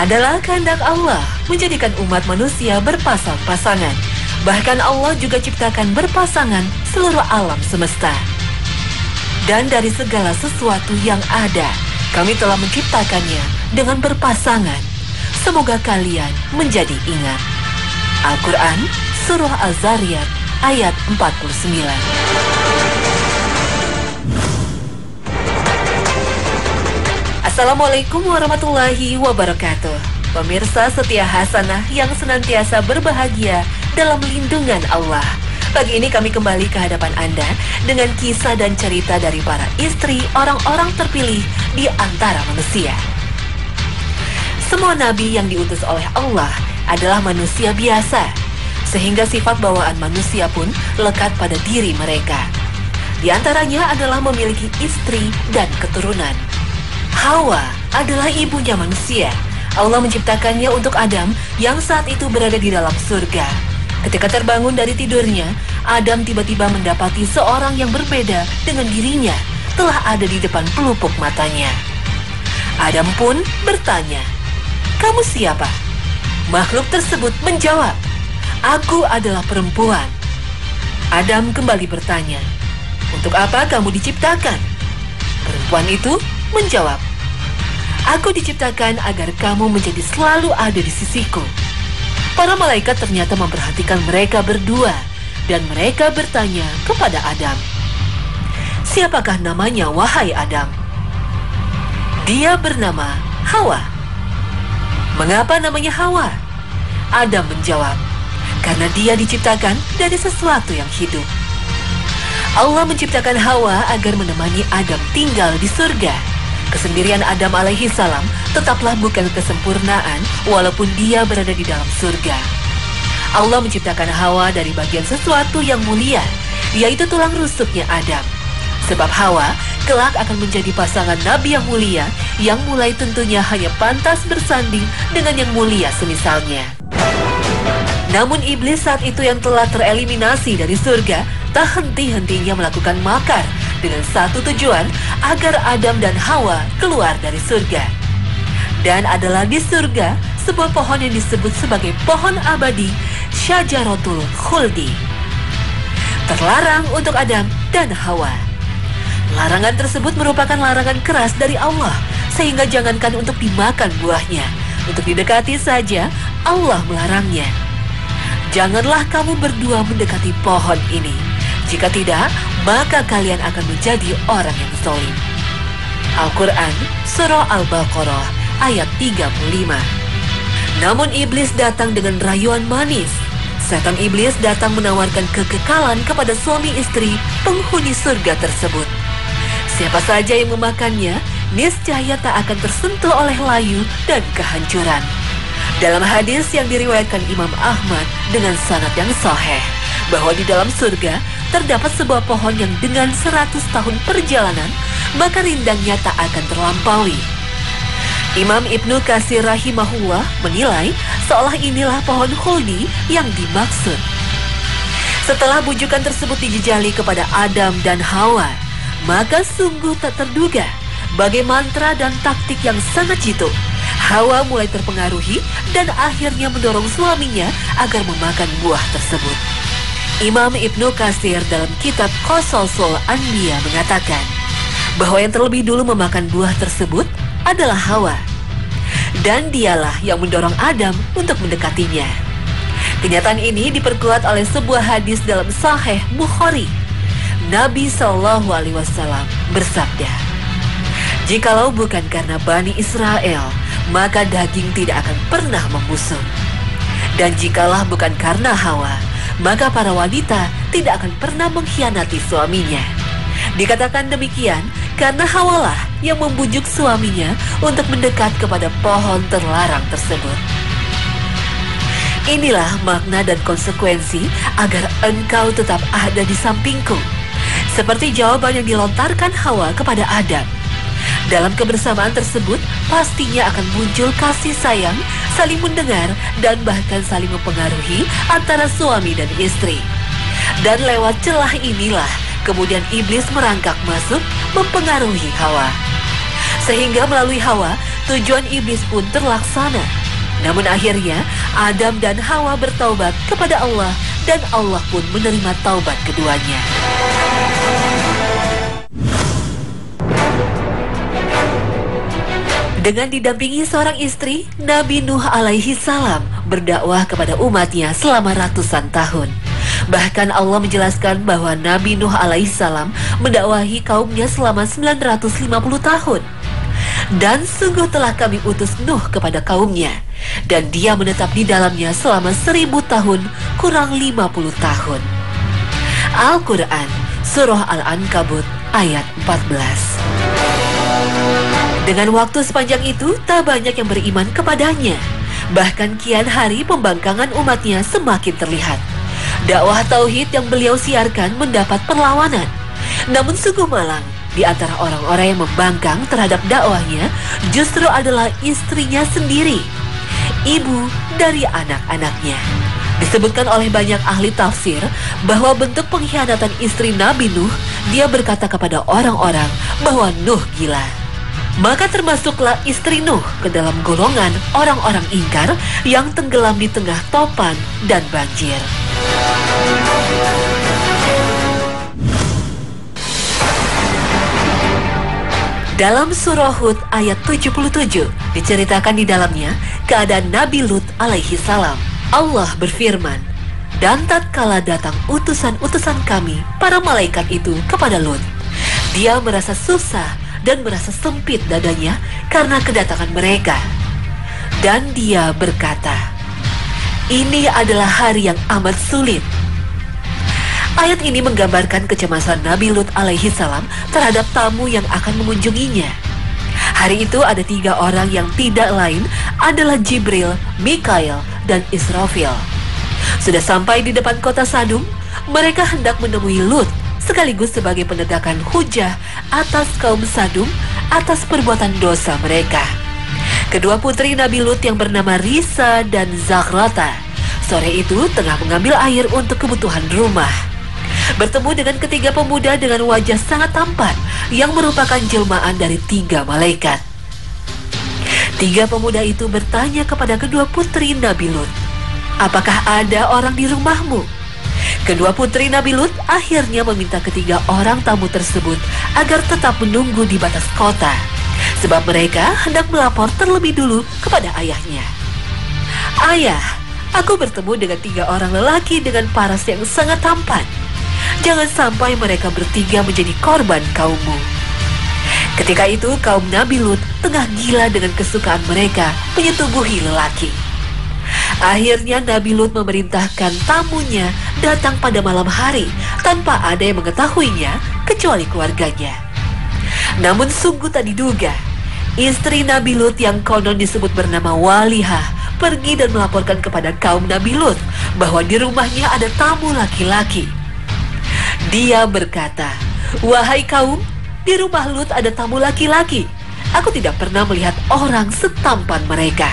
Adalah kehendak Allah menjadikan umat manusia berpasang-pasangan. Bahkan Allah juga ciptakan berpasangan seluruh alam semesta. Dan dari segala sesuatu yang ada, kami telah menciptakannya dengan berpasangan. Semoga kalian menjadi ingat. Al-Quran, Surah Az-Zariyat, ayat 49. Assalamualaikum warahmatullahi wabarakatuh. Pemirsa setia hasanah yang senantiasa berbahagia dalam lindungan Allah. Pagi ini kami kembali ke hadapan Anda dengan kisah dan cerita dari para istri orang-orang terpilih di antara manusia. Semua nabi yang diutus oleh Allah adalah manusia biasa, sehingga sifat bawaan manusia pun lekat pada diri mereka. Di antaranya adalah memiliki istri dan keturunan. Hawa adalah ibunya manusia. Allah menciptakannya untuk Adam yang saat itu berada di dalam surga. Ketika terbangun dari tidurnya, Adam tiba-tiba mendapati seorang yang berbeda dengan dirinya telah ada di depan pelupuk matanya. Adam pun bertanya, "Kamu siapa?" Makhluk tersebut menjawab, "Aku adalah perempuan." Adam kembali bertanya, "Untuk apa kamu diciptakan?" Perempuan itu menjawab, "Aku diciptakan agar kamu menjadi selalu ada di sisiku." Para malaikat ternyata memperhatikan mereka berdua, dan mereka bertanya kepada Adam, "Siapakah namanya, wahai Adam?" "Dia bernama Hawa." "Mengapa namanya Hawa?" Adam menjawab, "Karena dia diciptakan dari sesuatu yang hidup." Allah menciptakan Hawa agar menemani Adam tinggal di surga. Kesendirian Adam alaihi salam tetaplah bukan kesempurnaan walaupun dia berada di dalam surga. Allah menciptakan Hawa dari bagian sesuatu yang mulia, yaitu tulang rusuknya Adam. Sebab Hawa kelak akan menjadi pasangan Nabi yang mulia, yang mulai tentunya hanya pantas bersanding dengan yang mulia semisalnya. Namun iblis saat itu yang telah tereliminasi dari surga, tak henti-hentinya melakukan makar dengan satu tujuan, agar Adam dan Hawa keluar dari surga. Dan adalah di surga sebuah pohon yang disebut sebagai pohon abadi, Syajaratul Khuldi. Terlarang untuk Adam dan Hawa. Larangan tersebut merupakan larangan keras dari Allah, sehingga jangankan untuk dimakan buahnya, untuk didekati saja Allah melarangnya. "Janganlah kamu berdua mendekati pohon ini. Jika tidak, maka kalian akan menjadi orang yang zalim." Al-Quran, Surah Al-Baqarah, ayat 35. Namun iblis datang dengan rayuan manis. Setan iblis datang menawarkan kekekalan kepada suami istri penghuni surga tersebut. Siapa saja yang memakannya, niscaya tak akan tersentuh oleh layu dan kehancuran. Dalam hadis yang diriwayatkan Imam Ahmad dengan sanad yang sahih, bahwa di dalam surga terdapat sebuah pohon yang dengan 100 tahun perjalanan, maka rindangnya tak akan terlampaui. Imam Ibnu Katsir rahimahullah menilai seolah inilah pohon khuldi yang dimaksud. Setelah bujukan tersebut dijejali kepada Adam dan Hawa, maka sungguh tak terduga bagai mantra dan taktik yang sangat jitu, Hawa mulai terpengaruhi dan akhirnya mendorong suaminya agar memakan buah tersebut. Imam Ibnu Katsir dalam kitab Qasasul Anbiya mengatakan bahwa yang terlebih dulu memakan buah tersebut adalah Hawa, dan dialah yang mendorong Adam untuk mendekatinya. Kenyataan ini diperkuat oleh sebuah hadis dalam Sahih Bukhari. Nabi Shallallahu Alaihi Wasallam bersabda, "Jikalau bukan karena Bani Israel, maka daging tidak akan pernah membusuk. Dan jikalau bukan karena Hawa, maka para wanita tidak akan pernah mengkhianati suaminya." Dikatakan demikian karena Hawalah yang membujuk suaminya untuk mendekat kepada pohon terlarang tersebut. Inilah makna dan konsekuensi agar engkau tetap ada di sampingku, seperti jawaban yang dilontarkan Hawa kepada Adam. Dalam kebersamaan tersebut pastinya akan muncul kasih sayang, saling mendengar, dan bahkan saling mempengaruhi antara suami dan istri. Dan lewat celah inilah kemudian iblis merangkak masuk mempengaruhi Hawa. Sehingga melalui Hawa Tujuan iblis pun terlaksana. Namun akhirnya Adam dan Hawa bertaubat kepada Allah dan Allah pun menerima taubat keduanya. Dengan didampingi seorang istri, Nabi Nuh alaihi salam berdakwah kepada umatnya selama ratusan tahun. Bahkan Allah menjelaskan bahwa Nabi Nuh alaihi salam mendakwahi kaumnya selama 950 tahun. Dan sungguh telah kami utus Nuh kepada kaumnya, dan dia menetap di dalamnya selama 1000 tahun kurang 50 tahun. Al-Quran, Surah Al-Ankabut, ayat 14. Dengan waktu sepanjang itu, tak banyak yang beriman kepadanya. Bahkan kian hari pembangkangan umatnya semakin terlihat. Dakwah tauhid yang beliau siarkan mendapat perlawanan. Namun sungguh malang, di antara orang-orang yang membangkang terhadap dakwahnya justru adalah istrinya sendiri, ibu dari anak-anaknya. Disebutkan oleh banyak ahli tafsir bahwa bentuk pengkhianatan istri Nabi Nuh, dia berkata kepada orang-orang bahwa Nuh gila. Maka termasuklah istri Nuh ke dalam golongan orang-orang ingkar yang tenggelam di tengah topan dan banjir. Dalam surah Hud ayat 77 diceritakan di dalamnya keadaan Nabi Lut alaihi salam. Allah berfirman, "Dan tatkala datang utusan-utusan kami, para malaikat itu kepada Lut, dia merasa susah dan merasa sempit dadanya karena kedatangan mereka. Dan dia berkata, ini adalah hari yang amat sulit." Ayat ini menggambarkan kecemasan Nabi Lut alaihi salam terhadap tamu yang akan mengunjunginya. Hari itu ada 3 orang yang tidak lain adalah Jibril, Mikail, dan Israfil. Sudah sampai di depan kota Sadum, mereka hendak menemui Lut sekaligus sebagai penegakan hujah atas kaum Sadum atas perbuatan dosa mereka. Kedua putri Nabi Lut yang bernama Risa dan Zakhrata sore itu tengah mengambil air untuk kebutuhan rumah. Bertemu dengan ketiga pemuda dengan wajah sangat tampan yang merupakan jelmaan dari 3 malaikat. 3 pemuda itu bertanya kepada kedua putri Nabi Lut, "Apakah ada orang di rumahmu?" Kedua putri Nabi Lut akhirnya meminta ketiga orang tamu tersebut agar tetap menunggu di batas kota, sebab mereka hendak melapor terlebih dulu kepada ayahnya. "Ayah, aku bertemu dengan 3 orang lelaki dengan paras yang sangat tampan. Jangan sampai mereka bertiga menjadi korban kaummu." Ketika itu kaum Nabi Lut tengah gila dengan kesukaan mereka menyetubuhi lelaki. Akhirnya Nabi Lut memerintahkan tamunya datang pada malam hari tanpa ada yang mengetahuinya kecuali keluarganya. Namun sungguh tak diduga, istri Nabi Lut yang konon disebut bernama Walihah pergi dan melaporkan kepada kaum Nabi Lut bahwa di rumahnya ada tamu laki-laki. Dia berkata, "Wahai kaum, di rumah Lut ada tamu laki-laki. Aku tidak pernah melihat orang setampan mereka."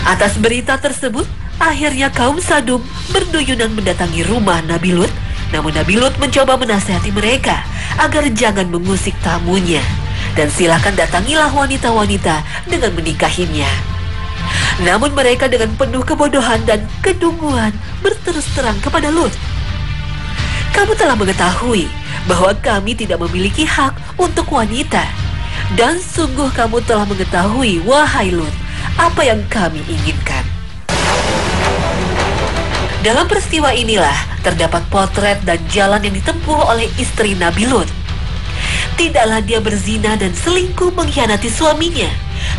Atas berita tersebut, akhirnya kaum Sadum berduyunan mendatangi rumah Nabi Lut. Namun Nabi Lut mencoba menasihati mereka agar jangan mengusik tamunya, dan silakan datangilah wanita-wanita dengan menikahinya. Namun mereka dengan penuh kebodohan dan kedunguan berterus terang kepada Lut, "Kamu telah mengetahui bahwa kami tidak memiliki hak untuk wanita. Dan sungguh kamu telah mengetahui, wahai Lut, apa yang kami inginkan." Dalam peristiwa inilah terdapat potret dan jalan yang ditempuh oleh istri Nabi Lut. Tidaklah dia berzina dan selingkuh mengkhianati suaminya,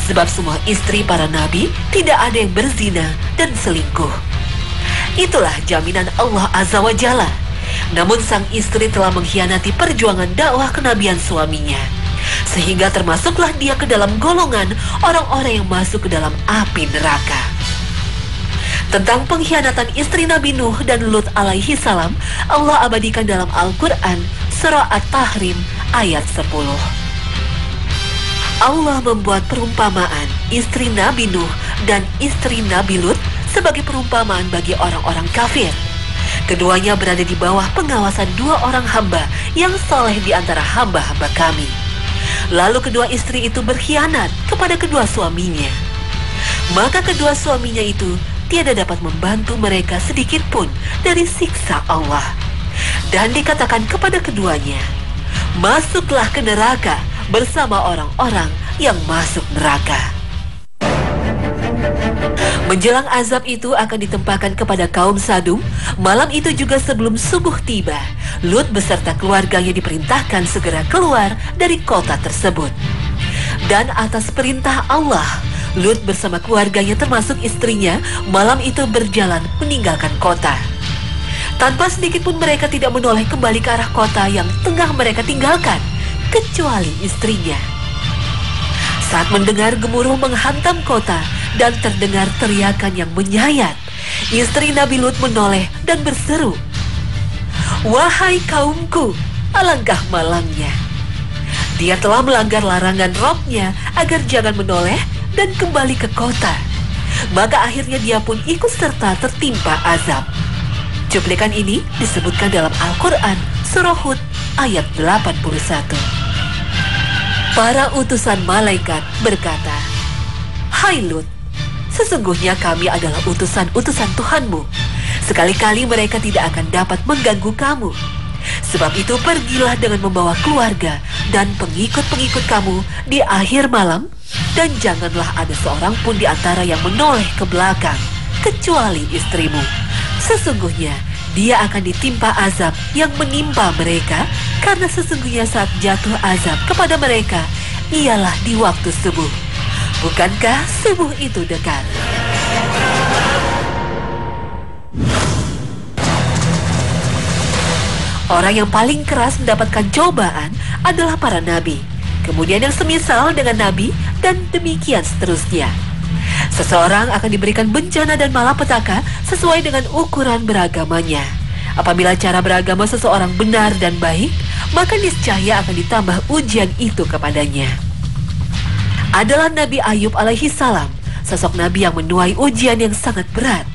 sebab semua istri para nabi tidak ada yang berzina dan selingkuh. Itulah jaminan Allah Azza wa Jalla. Namun sang istri telah mengkhianati perjuangan dakwah kenabian suaminya, sehingga termasuklah dia ke dalam golongan orang-orang yang masuk ke dalam api neraka. Tentang pengkhianatan istri Nabi Nuh dan Lut alaihi salam, Allah abadikan dalam Al-Quran Surah At-Tahrim ayat 10. Allah membuat perumpamaan istri Nabi Nuh dan istri Nabi Lut sebagai perumpamaan bagi orang-orang kafir. Keduanya berada di bawah pengawasan 2 orang hamba yang soleh di antara hamba-hamba kami. Lalu kedua istri itu berkhianat kepada kedua suaminya. Maka kedua suaminya itu tiada dapat membantu mereka sedikit pun dari siksa Allah. Dan dikatakan kepada keduanya, masuklah ke neraka bersama orang-orang yang masuk neraka. Menjelang azab itu akan ditempahkan kepada kaum Sadum, malam itu juga sebelum subuh tiba, Lut beserta keluarganya diperintahkan segera keluar dari kota tersebut. Dan atas perintah Allah, Lut bersama keluarganya termasuk istrinya malam itu berjalan meninggalkan kota. Tanpa sedikit pun mereka tidak menoleh kembali ke arah kota yang tengah mereka tinggalkan, kecuali istrinya. Saat mendengar gemuruh menghantam kota dan terdengar teriakan yang menyayat, istri Nabi Lut menoleh dan berseru, "Wahai kaumku, alangkah malangnya. Dia telah melanggar larangan Robnya agar jangan menoleh dan kembali ke kota. Maka akhirnya dia pun ikut serta tertimpa azab." Cuplikan ini disebutkan dalam Al-Quran, Surah Hud, ayat 81. Para utusan malaikat berkata, "Hai Lut, sesungguhnya kami adalah utusan-utusan Tuhanmu. Sekali-kali mereka tidak akan dapat mengganggu kamu. Sebab itu pergilah dengan membawa keluarga dan pengikut-pengikut kamu di akhir malam, dan janganlah ada seorang pun di antara yang menoleh ke belakang, kecuali istrimu. Sesungguhnya dia akan ditimpa azab yang menimpa mereka, karena sesungguhnya saat jatuh azab kepada mereka ialah di waktu subuh. Bukankah subuh itu dekat?" Orang yang paling keras mendapatkan cobaan adalah para nabi, kemudian yang semisal dengan nabi, dan demikian seterusnya. Seseorang akan diberikan bencana dan malapetaka sesuai dengan ukuran beragamanya. Apabila cara beragama seseorang benar dan baik, maka niscaya akan ditambah ujian itu kepadanya. Adalah Nabi Ayub alaihi salam, sosok nabi yang menuai ujian yang sangat berat.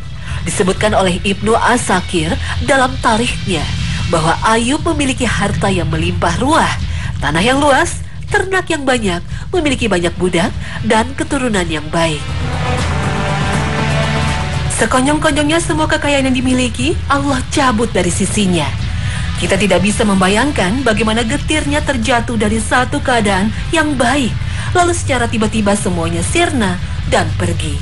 Disebutkan oleh Ibnu Asakir dalam tarikhnya bahwa Ayub memiliki harta yang melimpah ruah, tanah yang luas, ternak yang banyak, memiliki banyak budak, dan keturunan yang baik. Sekonyong-konyongnya semua kekayaan yang dimiliki, Allah cabut dari sisinya. Kita tidak bisa membayangkan bagaimana getirnya terjatuh dari satu keadaan yang baik, lalu secara tiba-tiba semuanya sirna dan pergi.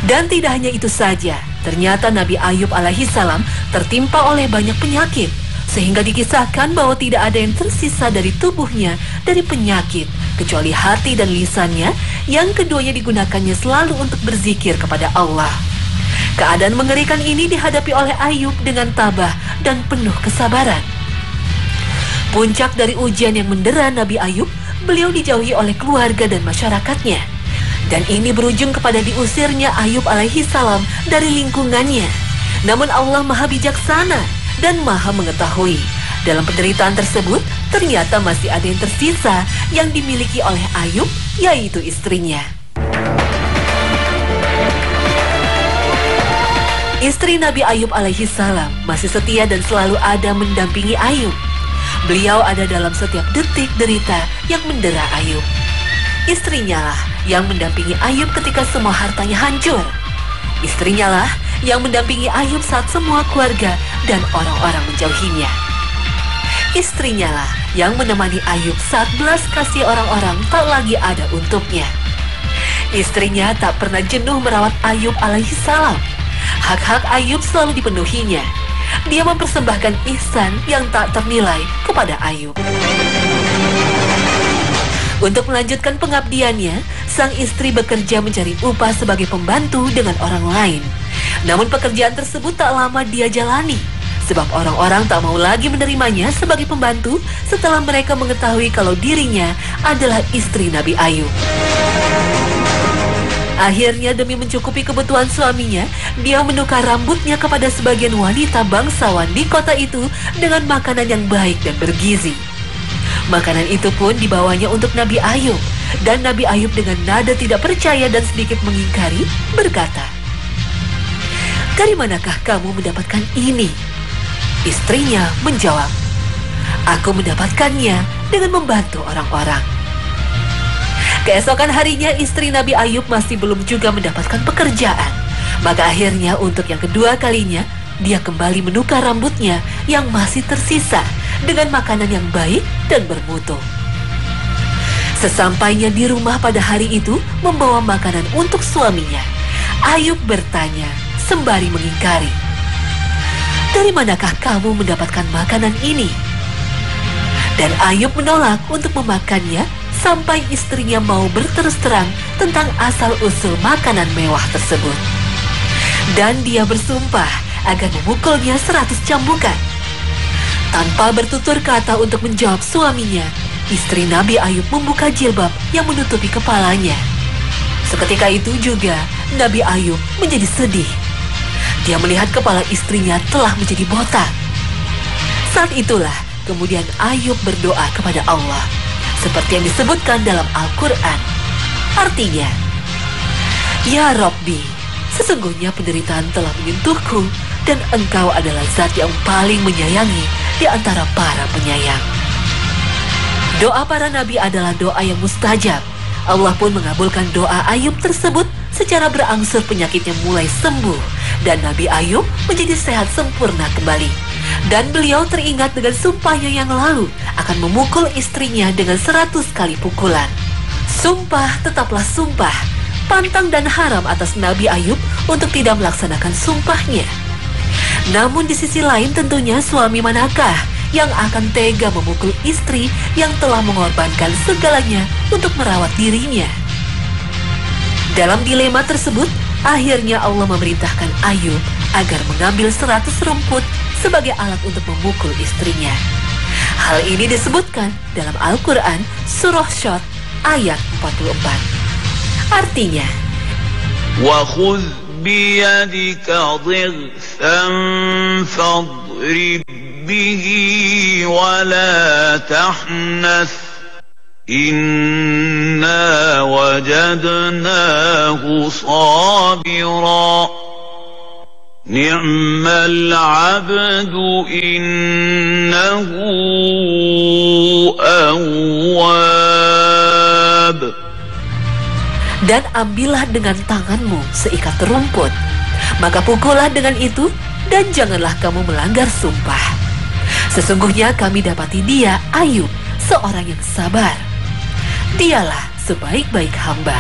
Dan tidak hanya itu saja, ternyata Nabi Ayub alaihi salam tertimpa oleh banyak penyakit, sehingga dikisahkan bahwa tidak ada yang tersisa dari tubuhnya dari penyakit, kecuali hati dan lisannya, yang keduanya digunakannya selalu untuk berzikir kepada Allah. Keadaan mengerikan ini dihadapi oleh Ayub dengan tabah dan penuh kesabaran. Puncak dari ujian yang mendera Nabi Ayub, beliau dijauhi oleh keluarga dan masyarakatnya. Dan ini berujung kepada diusirnya Ayub alaihi salam dari lingkungannya. Namun Allah maha bijaksana dan maha mengetahui. Dalam penderitaan tersebut, ternyata masih ada yang tersisa yang dimiliki oleh Ayub, yaitu istrinya. Istri Nabi Ayub alaihi salam masih setia dan selalu ada mendampingi Ayub. Beliau ada dalam setiap detik derita yang mendera Ayub. Istrinya lah yang mendampingi Ayub ketika semua hartanya hancur. Istrinya lah yang mendampingi Ayub saat semua keluarga dan orang-orang menjauhinya. Istrinya lah yang menemani Ayub saat belas kasih orang-orang tak lagi ada untuknya. Istrinya tak pernah jenuh merawat Ayub alaihi salam. Hak-hak Ayub selalu dipenuhinya. Dia mempersembahkan ihsan yang tak ternilai kepada Ayub. Untuk melanjutkan pengabdiannya, sang istri bekerja mencari upah sebagai pembantu dengan orang lain. Namun pekerjaan tersebut tak lama dia jalani, sebab orang-orang tak mau lagi menerimanya sebagai pembantu setelah mereka mengetahui kalau dirinya adalah istri Nabi Ayub. Akhirnya demi mencukupi kebutuhan suaminya, dia menukar rambutnya kepada sebagian wanita bangsawan di kota itu dengan makanan yang baik dan bergizi. Makanan itu pun dibawanya untuk Nabi Ayub, dan Nabi Ayub dengan nada tidak percaya dan sedikit mengingkari berkata, "Dari manakah kamu mendapatkan ini?" Istrinya menjawab, "Aku mendapatkannya dengan membantu orang-orang." Keesokan harinya istri Nabi Ayub masih belum juga mendapatkan pekerjaan. Maka akhirnya untuk yang kedua kalinya, dia kembali menukar rambutnya yang masih tersisa dengan makanan yang baik dan bermutu. Sesampainya di rumah pada hari itu membawa makanan untuk suaminya, Ayub bertanya sembari mengingkari, "Dari manakah kamu mendapatkan makanan ini?" Dan Ayub menolak untuk memakannya sampai istrinya mau berterus terang tentang asal-usul makanan mewah tersebut. Dan dia bersumpah agar memukulnya 100 cambukan. Tanpa bertutur kata untuk menjawab suaminya, istri Nabi Ayub membuka jilbab yang menutupi kepalanya. Seketika itu juga Nabi Ayub menjadi sedih. Dia melihat kepala istrinya telah menjadi botak. Saat itulah kemudian Ayub berdoa kepada Allah, seperti yang disebutkan dalam Al-Quran. Artinya, "Ya Rabbi, sesungguhnya penderitaan telah menyentuhku, dan Engkau adalah zat yang paling menyayangi di antara para penyayang." Doa para nabi adalah doa yang mustajab. Allah pun mengabulkan doa Ayub tersebut secara berangsur penyakitnya mulai sembuh, dan Nabi Ayub menjadi sehat sempurna kembali. Dan beliau teringat dengan sumpahnya yang lalu akan memukul istrinya dengan 100 kali pukulan. Sumpah tetaplah sumpah, pantang dan haram atas Nabi Ayub untuk tidak melaksanakan sumpahnya. Namun di sisi lain tentunya suami manakah yang akan tega memukul istri yang telah mengorbankan segalanya untuk merawat dirinya? Dalam dilema tersebut, akhirnya Allah memerintahkan Ayub agar mengambil 100 rumput sebagai alat untuk memukul istrinya. Hal ini disebutkan dalam Al-Quran Surah Syad ayat 44. Artinya, وَخُذْ بِيَدِكَ ضِغْثًا فَاضْرِبْ بِهِ وَلَا تَحْنَثْ إِنَّا وَجَدْنَاهُ صَابِرًا نِعْمَ الْعَبْدُ إِنَّهُ أَوَّابٌ. Dan ambillah dengan tanganmu seikat rumput, maka pukullah dengan itu, dan janganlah kamu melanggar sumpah. Sesungguhnya kami dapati dia, Ayub, seorang yang sabar. Dialah sebaik-baik hamba.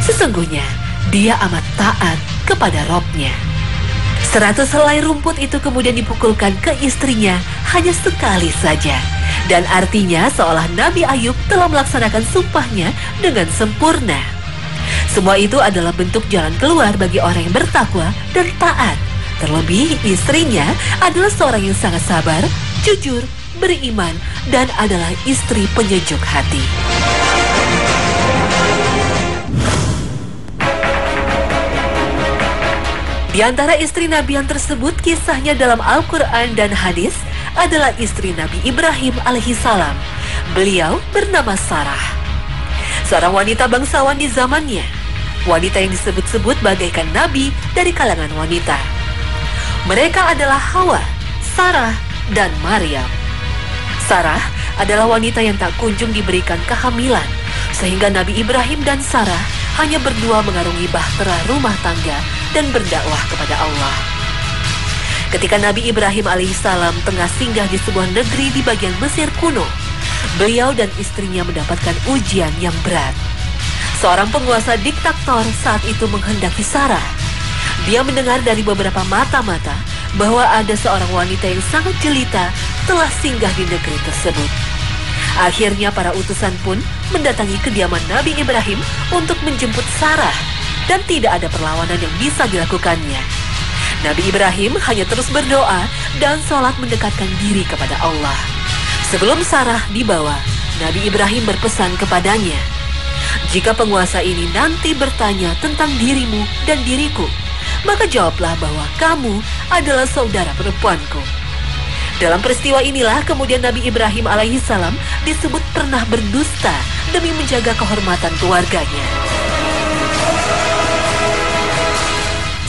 Sesungguhnya dia amat taat kepada Robnya. 100 helai rumput itu kemudian dipukulkan ke istrinya hanya sekali saja. Dan artinya seolah Nabi Ayub telah melaksanakan sumpahnya dengan sempurna. Semua itu adalah bentuk jalan keluar bagi orang yang bertakwa dan taat. Terlebih istrinya adalah seorang yang sangat sabar, jujur, beriman, dan adalah istri penyejuk hati. Di antara istri Nabi yang tersebut kisahnya dalam Al-Quran dan hadis adalah istri Nabi Ibrahim alaihissalam. Beliau bernama Sarah, seorang wanita bangsawan di zamannya. Wanita yang disebut-sebut bagaikan nabi dari kalangan wanita. Mereka adalah Hawa, Sarah, dan Maryam. Sarah adalah wanita yang tak kunjung diberikan kehamilan, sehingga Nabi Ibrahim dan Sarah hanya berdua mengarungi bahtera rumah tangga dan berdakwah kepada Allah. Ketika Nabi Ibrahim alaihissalam tengah singgah di sebuah negeri di bagian Mesir kuno, beliau dan istrinya mendapatkan ujian yang berat. Seorang penguasa diktator saat itu menghendaki Sarah. Dia mendengar dari beberapa mata-mata bahwa ada seorang wanita yang sangat jelita telah singgah di negeri tersebut. Akhirnya para utusan pun mendatangi kediaman Nabi Ibrahim untuk menjemput Sarah, dan tidak ada perlawanan yang bisa dilakukannya. Nabi Ibrahim hanya terus berdoa dan sholat mendekatkan diri kepada Allah. Sebelum Sarah dibawa, Nabi Ibrahim berpesan kepadanya, "Jika penguasa ini nanti bertanya tentang dirimu dan diriku, maka jawablah bahwa kamu adalah saudara perempuanku." Dalam peristiwa inilah kemudian Nabi Ibrahim alaihissalam disebut pernah berdusta demi menjaga kehormatan keluarganya.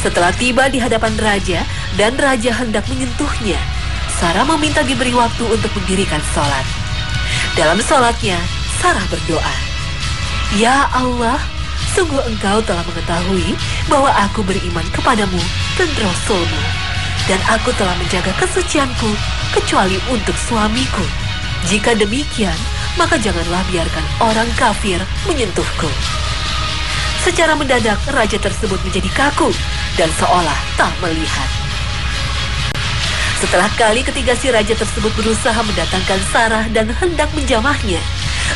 Setelah tiba di hadapan raja dan raja hendak menyentuhnya, Sarah meminta diberi waktu untuk mendirikan sholat. Dalam sholatnya, Sarah berdoa, "Ya Allah, sungguh Engkau telah mengetahui bahwa aku beriman kepadamu dan Rasul-Mu, dan aku telah menjaga kesucianku kecuali untuk suamiku. Jika demikian, maka janganlah biarkan orang kafir menyentuhku." Secara mendadak, raja tersebut menjadi kaku dan seolah tak melihat. Setelah kali ketiga si raja tersebut berusaha mendatangkan Sarah dan hendak menjamahnya,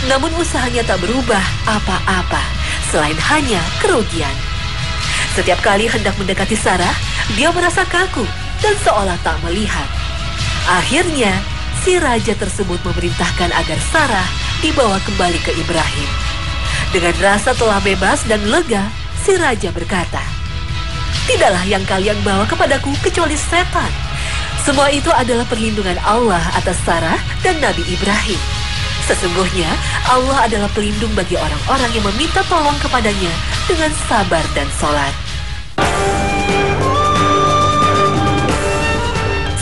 namun usahanya tak berubah apa-apa, selain hanya kerugian. Setiap kali hendak mendekati Sarah, dia merasa kaku dan seolah tak melihat. Akhirnya, si raja tersebut memerintahkan agar Sarah dibawa kembali ke Ibrahim. Dengan rasa telah bebas dan lega, si raja berkata, "Tidaklah yang kalian bawa kepadaku kecuali setan. Semua itu adalah perlindungan Allah atas Sarah dan Nabi Ibrahim. Sesungguhnya Allah adalah pelindung bagi orang-orang yang meminta tolong kepadanya dengan sabar dan sholat."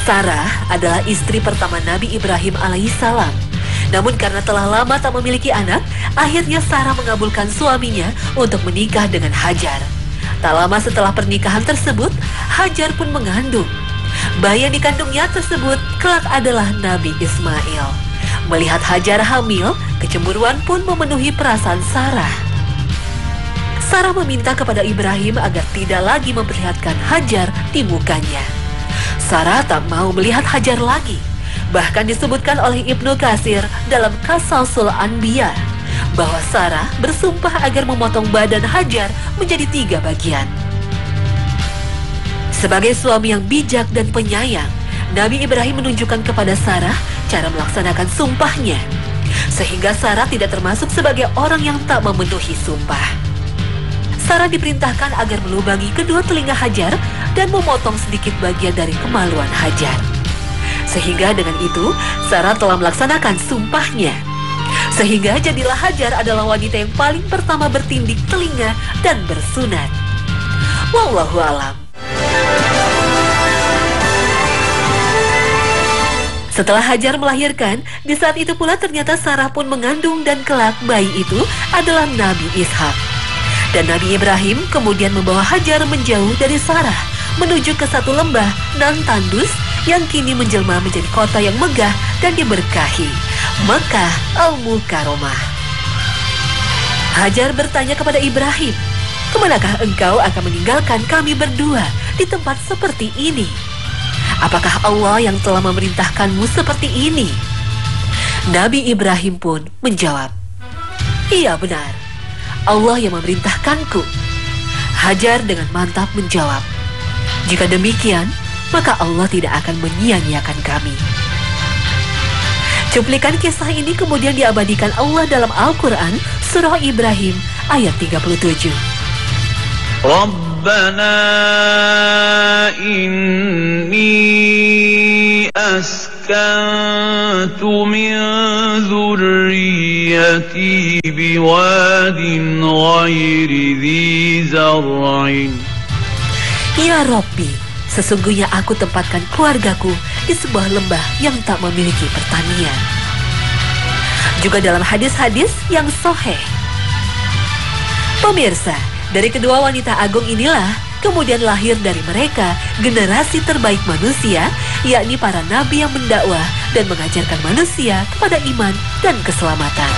Sarah adalah istri pertama Nabi Ibrahim alaihissalam. Namun karena telah lama tak memiliki anak, akhirnya Sarah mengabulkan suaminya untuk menikah dengan Hajar. Tak lama setelah pernikahan tersebut, Hajar pun mengandung. Bayi yang dikandungnya tersebut kelak adalah Nabi Ismail. Melihat Hajar hamil, kecemburuan pun memenuhi perasaan Sarah. Sarah meminta kepada Ibrahim agar tidak lagi memperlihatkan Hajar di mukanya. Sarah tak mau melihat Hajar lagi. Bahkan disebutkan oleh Ibnu Katsir dalam Qasasul Anbiya bahwa Sarah bersumpah agar memotong badan Hajar menjadi 3 bagian. Sebagai suami yang bijak dan penyayang, Nabi Ibrahim menunjukkan kepada Sarah cara melaksanakan sumpahnya, sehingga Sarah tidak termasuk sebagai orang yang tak memenuhi sumpah. Sarah diperintahkan agar melubangi kedua telinga Hajar dan memotong sedikit bagian dari kemaluan Hajar. Sehingga dengan itu, Sarah telah melaksanakan sumpahnya. Sehingga jadilah Hajar adalah wanita yang paling pertama bertindik telinga dan bersunat. Wallahu a'lam. Setelah Hajar melahirkan, di saat itu pula ternyata Sarah pun mengandung dan kelak bayi itu adalah Nabi Ishak. Dan Nabi Ibrahim kemudian membawa Hajar menjauh dari Sarah, menuju ke satu lembah nan tandus yang kini menjelma menjadi kota yang megah dan diberkahi, Mekah Al-Mukarramah. Hajar bertanya kepada Ibrahim, "Kemanakah engkau akan meninggalkan kami berdua di tempat seperti ini? Apakah Allah yang telah memerintahkanmu seperti ini?" Nabi Ibrahim pun menjawab, "Iya benar, Allah yang memerintahkanku." Hajar dengan mantap menjawab, "Jika demikian, maka Allah tidak akan menyia-nyiakan kami." Cuplikan kisah ini kemudian diabadikan Allah dalam Al-Quran, Surah Ibrahim ayat 37. ربنا إني أسكنت من ذريتي بواد غير ذي زرع. Ya Rabbi, sesungguhnya aku tempatkan keluargaku di sebuah lembah yang tak memiliki pertanian. Juga dalam hadis-hadis yang sahih. Pemirsa, dari kedua wanita agung inilah kemudian lahir dari mereka generasi terbaik manusia, yakni para nabi yang mendakwah dan mengajarkan manusia kepada iman dan keselamatan.